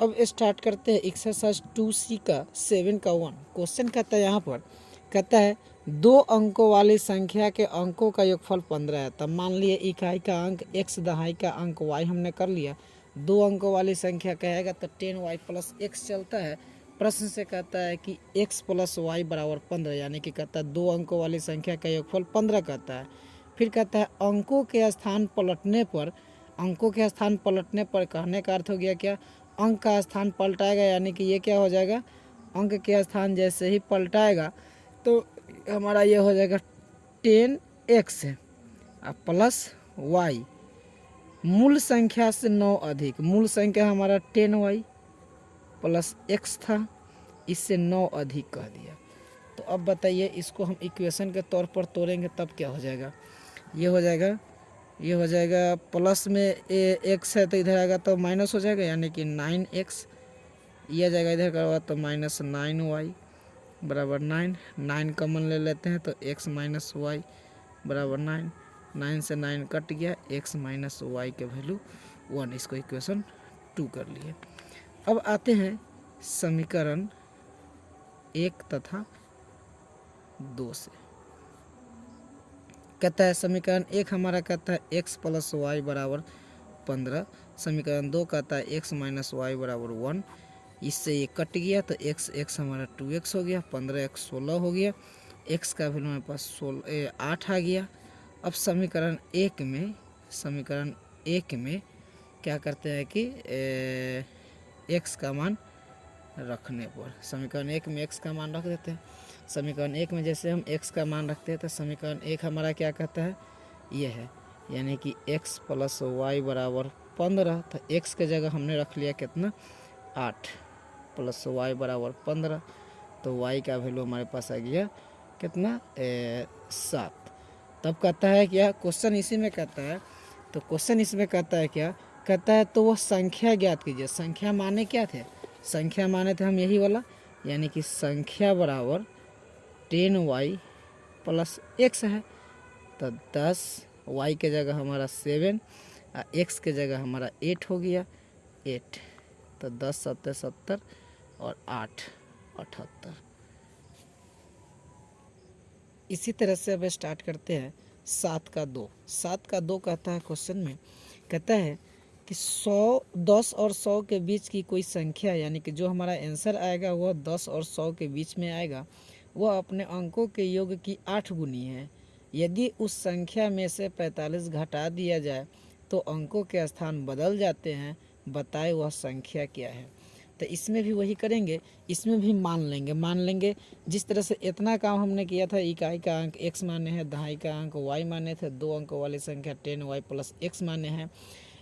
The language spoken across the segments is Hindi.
अब स्टार्ट करते हैं एक्सरसाइज 2C का 7 का 1। क्वेश्चन कहता है यहाँ पर, कहता है 2 अंकों वाली संख्या के अंकों का योगफल 15 है। तब मान लिए इकाई का अंक x, दहाई का अंक y हमने कर लिया। 2 अंकों वाली संख्या कहेगा तो 10y प्लस x चलता है। प्रश्न से कहता है कि x प्लस y बराबर 15, यानी कि कहता है 2 अंकों वाली संख्या का योगफल 15 कहता है। फिर कहता है अंकों के स्थान पलटने पर, अंकों के स्थान पलटने पर कहने का अर्थ हो गया क्या, अंक का स्थान पलटाएगा, यानी कि ये क्या हो जाएगा, अंक के स्थान जैसे ही पलटाएगा तो हमारा ये हो जाएगा 10x प्लस y, मूल संख्या से 9 अधिक, मूल संख्या हमारा 10y प्लस x था, इससे 9 अधिक कह दिया। तो अब बताइए इसको हम इक्वेशन के तौर पर तोड़ेंगे तब क्या हो जाएगा, ये हो जाएगा प्लस में x है तो इधर आएगा तो माइनस हो जाएगा, यानी कि 9x, ये आ जाएगा इधर का तो माइनस 9y बराबर 9, 9 कॉमन ले लेते हैं तो x माइनस वाई बराबर 9, 9 से 9 कट गया, x माइनस वाई के वैल्यू 1, इसको इक्वेशन 2 कर लिए। अब आते हैं समीकरण 1 तथा 2 से। कहता है समीकरण 1 हमारा कहता है x प्लस वाई बराबर 15, समीकरण 2 कहता है x माइनस वाई बराबर 1, इससे ये कट गया तो x हमारा 2x हो गया, 15x 16 हो गया, x का वैल्यू हमारे पास 8 आ गया। अब समीकरण 1 में क्या करते हैं कि x का मान रखने पर, समीकरण 1 में x का मान रख देते हैं। समीकरण 1 में जैसे हम x का मान रखते हैं तो समीकरण 1 हमारा क्या कहता है, ये है, यानी कि x प्लस वाई बराबर 15, तो x के जगह हमने रख लिया कितना 8 प्लस वाई बराबर 15, तो y का वैल्यू हमारे पास आ गया कितना 7। तब कहता है क्या, क्वेश्चन इसी में कहता है, तो क्वेश्चन इसमें कहता है क्या, कहता है तो वह संख्या ज्ञात कीजिए। संख्या माने क्या थे, संख्या माने थे हम यही वाला, यानी कि संख्या बराबर 10y प्लस x है, तो 10 y के जगह हमारा 7 और x के जगह हमारा 8 हो गया 8, तो 10 7 70 और 8 78। इसी तरह से अब स्टार्ट करते हैं 7 का 2। 7 का 2 कहता है क्वेश्चन में, कहता है कि 100, 10 और 100 के बीच की कोई संख्या, यानी कि जो हमारा आंसर आएगा वह 10 और 100 के बीच में आएगा, वह अपने अंकों के योग की 8 गुनी है। यदि उस संख्या में से 45 घटा दिया जाए तो अंकों के स्थान बदल जाते हैं, बताए वह संख्या क्या है। तो इसमें भी वही करेंगे, इसमें भी मान लेंगे जिस तरह से इतना काम हमने किया था, इकाई का अंक x माने हैं, दहाई का अंक y माने थे, 2 अंकों वाली संख्या 10y प्लस x माने हैं,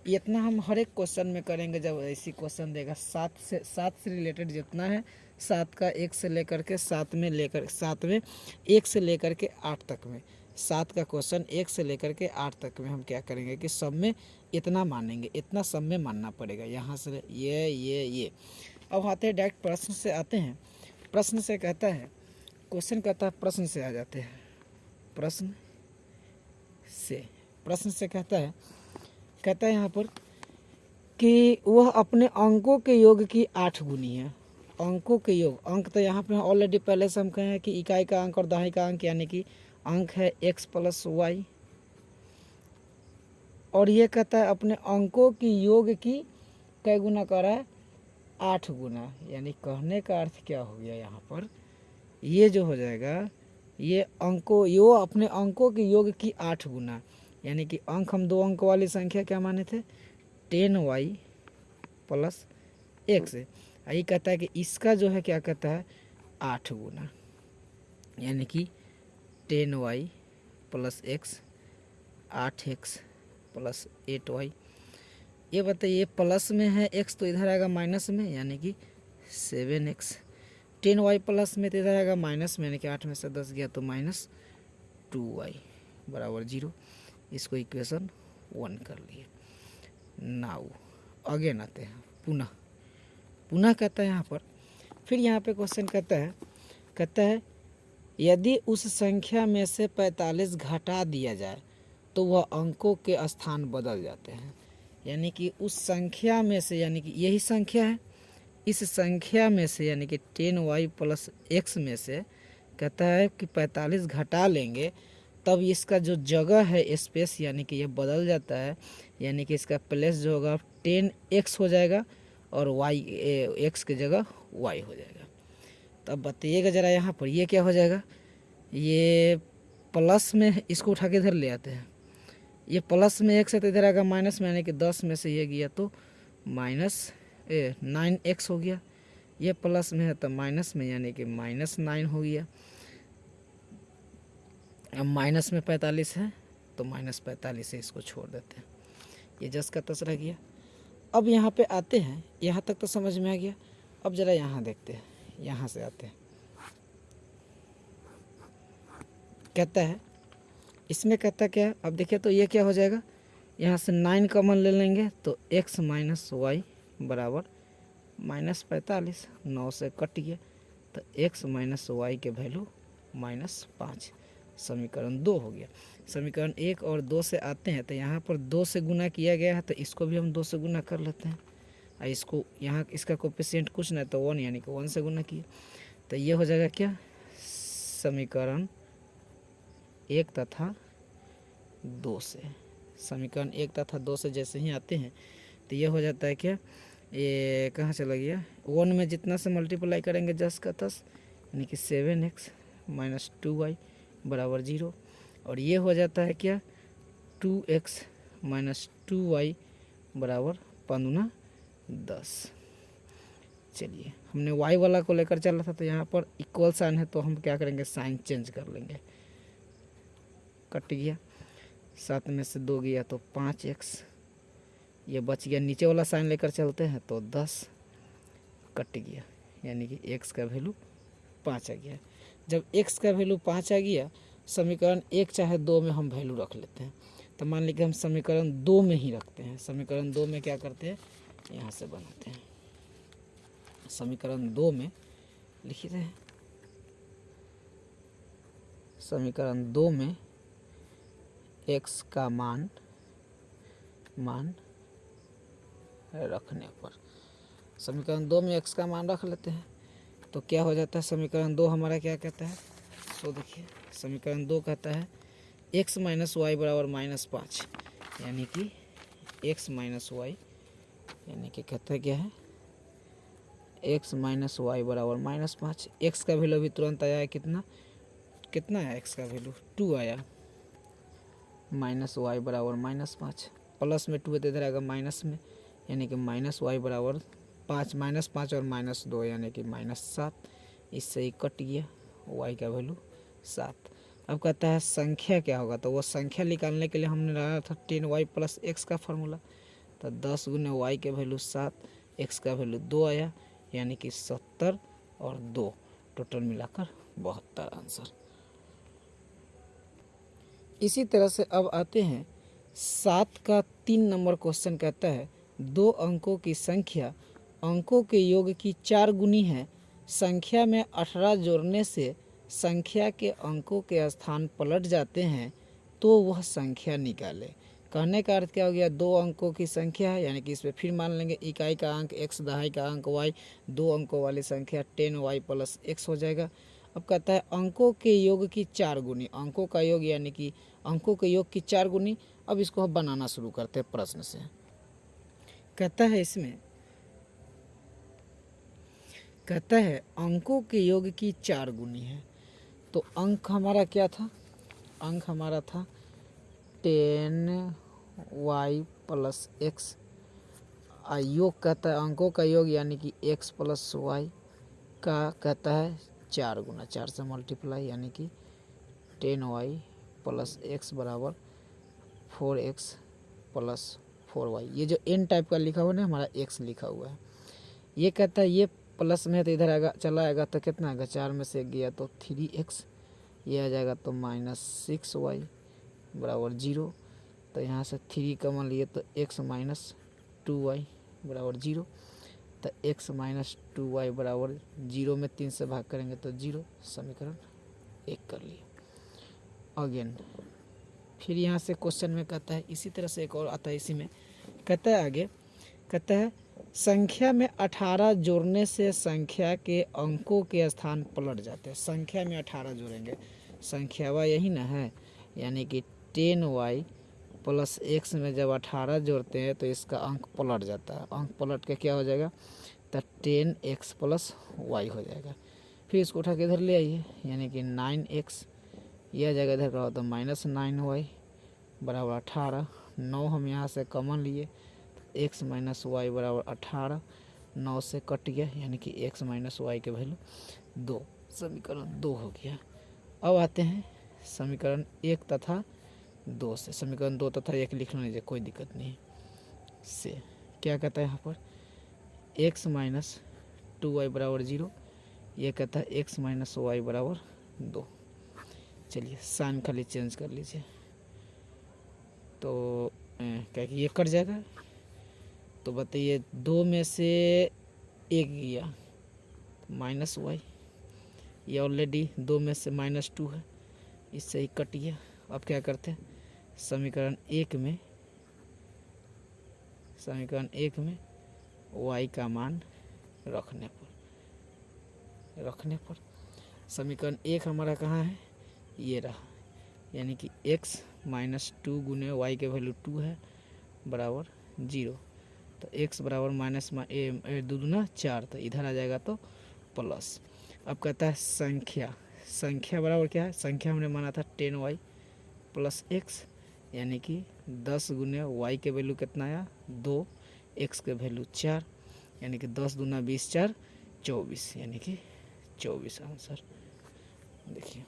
इतना हम हर एक क्वेश्चन में करेंगे। जब ऐसी क्वेश्चन देगा 7 से रिलेटेड जितना है, 7 का 1 से लेकर के 7 में 1 से लेकर के 8 तक में, 7 का क्वेश्चन 1 से लेकर के 8 तक में हम क्या करेंगे कि सब में इतना मानेंगे, इतना सब में मानना पड़ेगा, यहाँ से ये। अब आते हैं डायरेक्ट प्रश्न से आते हैं। प्रश्न से कहता है, क्वेश्चन कहता है प्रश्न से आ जाते हैं, प्रश्न से कहता है यहाँ पर कि वह अपने अंकों के योग की 8 गुनी है। अंकों के योग, अंक तो यहाँ पे ऑलरेडी पहले से हम कहे हैं कि इकाई का अंक और दहाई का अंक, यानी कि अंक है x प्लस वाई, और ये कहता है अपने अंकों की योग की कै गुना कर रहा है 8 गुना, यानी कहने का अर्थ क्या हो गया यहाँ पर, ये जो हो जाएगा ये अंकों, यो अपने अंकों के योग की 8 गुना, यानी कि अंक हम 2 अंक वाली संख्या क्या माने थे 10y प्लस x, यही कहता है कि इसका जो है क्या कहता है 8 गुना, यानी कि 10y plus x, 8x plus 8y। ये बताइए प्लस में है x तो इधर आएगा माइनस में, यानी कि 7x, 10y प्लस में तो इधर आएगा माइनस में, यानी कि 8 में से 10 गया तो माइनस 2y बराबर 0, इसको इक्वेशन 1 कर लिए। नाउ अगेन आते हैं, पुनः कहता है यहाँ पर, फिर यहाँ पे क्वेश्चन कहता है यदि उस संख्या में से 45 घटा दिया जाए तो वह अंकों के स्थान बदल जाते हैं, यानी कि उस संख्या में से, यानी कि यही संख्या है, इस संख्या में से यानी कि 10y प्लस x में से कहता है कि 45 घटा लेंगे तब इसका जो जगह है स्पेस यानी कि ये बदल जाता है, यानी कि इसका प्लेस जो होगा 10x हो जाएगा और y x की जगह y हो जाएगा। तब बताइएगा ज़रा यहाँ पर ये क्या हो जाएगा, ये प्लस में इसको उठा के इधर ले आते हैं, ये प्लस में x है तो इधर आएगा माइनस में, यानी कि 10 में से ये गया तो माइनस 9x हो गया। ये प्लस में है तो माइनस में, यानी कि -9 हो गया। अब माइनस में 45 है तो -45 से इसको छोड़ देते हैं, ये जस का तस रह गया। अब यहाँ पे आते हैं, यहाँ तक तो समझ में आ गया। अब ज़रा यहाँ देखते हैं, यहाँ से आते हैं। कहता है इसमें कहता क्या है, अब देखिए तो ये क्या हो जाएगा, यहाँ से 9 कॉमन ले लेंगे तो x माइनस वाई बराबर -45, 9 से कट गया तो x माइनस वाई के वैल्यू -5, समीकरण 2 हो गया। समीकरण 1 और 2 से आते हैं तो यहाँ पर 2 से गुना किया गया है तो इसको भी हम 2 से गुना कर लेते हैं, और इसको यहाँ इसका कोफिशिएंट कुछ नहीं तो 1 यानी कि 1 से गुना किया तो ये हो जाएगा क्या, समीकरण 1 तथा 2 से। समीकरण 1 तथा 2 से जैसे ही आते हैं तो ये हो जाता है क्या, ये कहाँ चला गया, 1 में जितना से मल्टीप्लाई करेंगे जस का तस, यानी कि 7x माइनस 2y बराबर 0, और ये हो जाता है क्या 2x माइनस 2y बराबर 5×10। चलिए हमने y वाला को लेकर चला था तो यहाँ पर इक्वल साइन है तो हम क्या करेंगे, साइन चेंज कर लेंगे, कट गया, 7 में से 2 गया तो 5x, ये बच गया, नीचे वाला साइन लेकर चलते हैं तो 10 कट गया, यानी कि x का वैल्यू 5 आ गया। जब x का वैल्यू 5 आ गया, समीकरण 1 चाहे 2 में हम वैल्यू रख लेते हैं, तो मान लीजिए हम समीकरण 2 में ही रखते हैं। समीकरण 2 में क्या करते हैं, यहाँ से बनाते हैं, समीकरण 2 में लिख रहे हैं, समीकरण 2 में x का मान रखने पर, समीकरण 2 में x का मान रख लेते हैं तो क्या हो जाता है, समीकरण 2 हमारा क्या कहता है, सो देखिए समीकरण 2 कहता है x माइनस वाई बराबर -5, यानी कि x माइनस वाई, यानी कि कहता है क्या है, x माइनस वाई बराबर -5। x का वैल्यू भी तुरंत आया है, कितना कितना है x का वैल्यू 2 आया, माइनस वाई बराबर -5, प्लस में 2 है तो इधर आएगा माइनस में, यानी कि माइनस वाई बराबर 5, -5 और -2 यानी कि -7, इससे ही कट गया, y का वैल्यू 7। अब कहता है संख्या क्या होगा, तो वो संख्या निकालने के लिए हमने लगाया था 10y प्लस x का फार्मूला, तो 10 गुने y के वैल्यू 7, x का वैल्यू 2 आया, यानी कि 70 और 2 टोटल मिलाकर 72 आंसर। इसी तरह से अब आते हैं 7 का 3 नंबर क्वेश्चन, कहता है 2 अंकों की संख्या अंकों के योग की 4 गुनी है, संख्या में 18 जोड़ने से संख्या के अंकों के स्थान पलट जाते हैं तो वह संख्या निकाले। कहने का अर्थ क्या हो गया, 2 अंकों की संख्या है, यानी कि इस पर फिर मान लेंगे इकाई का अंक x, दहाई का अंक y, 2 अंकों वाली संख्या 10y प्लस x हो जाएगा। अब कहता है अंकों के योग की 4 गुनी, अंकों का योग यानी कि अंकों के योग की 4 गुनी। अब इसको हम बनाना शुरू करते हैं प्रश्न से। कहता है इसमें, कहता है अंकों के योग की 4 गुनी है, तो अंक हमारा क्या था, अंक हमारा था 10y प्लस x, योग कहता है अंकों का योग यानी कि x प्लस वाई का कहता है 4 गुना, 4 से मल्टीप्लाई, यानी कि 10y प्लस x बराबर 4x प्लस 4y। ये जो n टाइप का लिखा हुआ है ना, हमारा x लिखा हुआ है। ये कहता है ये प्लस में है तो इधर आएगा, चला आएगा तो कितना आएगा, 4 में से गया तो 3x, ये आ जाएगा तो -6y बराबर 0, तो यहाँ से 3 कॉमन लिए तो x माइनस 2y बराबर 0, तो x माइनस 2y बराबर 0 में 3 से भाग करेंगे तो 0, समीकरण 1 कर लिया। अगेन फिर यहाँ से क्वेश्चन में कहता है इसी तरह से एक और आता है, इसी में कहता है आगे, कहता है संख्या में 18 जोड़ने से संख्या के अंकों के स्थान पलट जाते हैं। संख्या में 18 जोड़ेंगे, संख्या y यही ना है, यानी कि 10y प्लस x में जब 18 जोड़ते हैं तो इसका अंक पलट जाता है। अंक पलट के क्या हो जाएगा, तो 10x प्लस y हो जाएगा। फिर इसको उठा के इधर ले आइए, यानी कि 9x, यह जगह इधर का हो तो -9y बराबर 18। 9 हम यहाँ से कॉमन लिए, x माइनस वाई बराबर 18, 9 से कट गया, यानी कि x माइनस वाई के वैल्यू 2। समीकरण 2 हो गया। अब आते हैं समीकरण 1 तथा 2 से। समीकरण 2 तथा 1 लिख लीजिए, कोई दिक्कत नहीं से। क्या कहता है यहाँ पर, x माइनस 2y बराबर 0, ये कहता है x माइनस वाई बराबर 2। चलिए साइन खाली चेंज कर लीजिए, तो क्या कि ये कट जाएगा। तो बताइए 2 में से 1 गया माइनस वाई, ये ऑलरेडी 2 में से -2 है, इससे ही कट गया। अब क्या करते हैं, समीकरण 1 में y का मान रखने पर समीकरण 1 हमारा कहाँ है, ये रहा, यानी कि x माइनस 2 गुने वाई के वैल्यू 2 है बराबर 0। तो x बराबर माइनस 2 दूना 4, तो इधर आ जाएगा तो प्लस। अब कहता है संख्या बराबर क्या है, संख्या हमने माना था 10y प्लस x, यानी कि 10 गुने y के वैल्यू कितना आया 2, x के वैल्यू 4, यानी कि 10 दूना 20, 4 24, यानी कि 24 आंसर। देखिए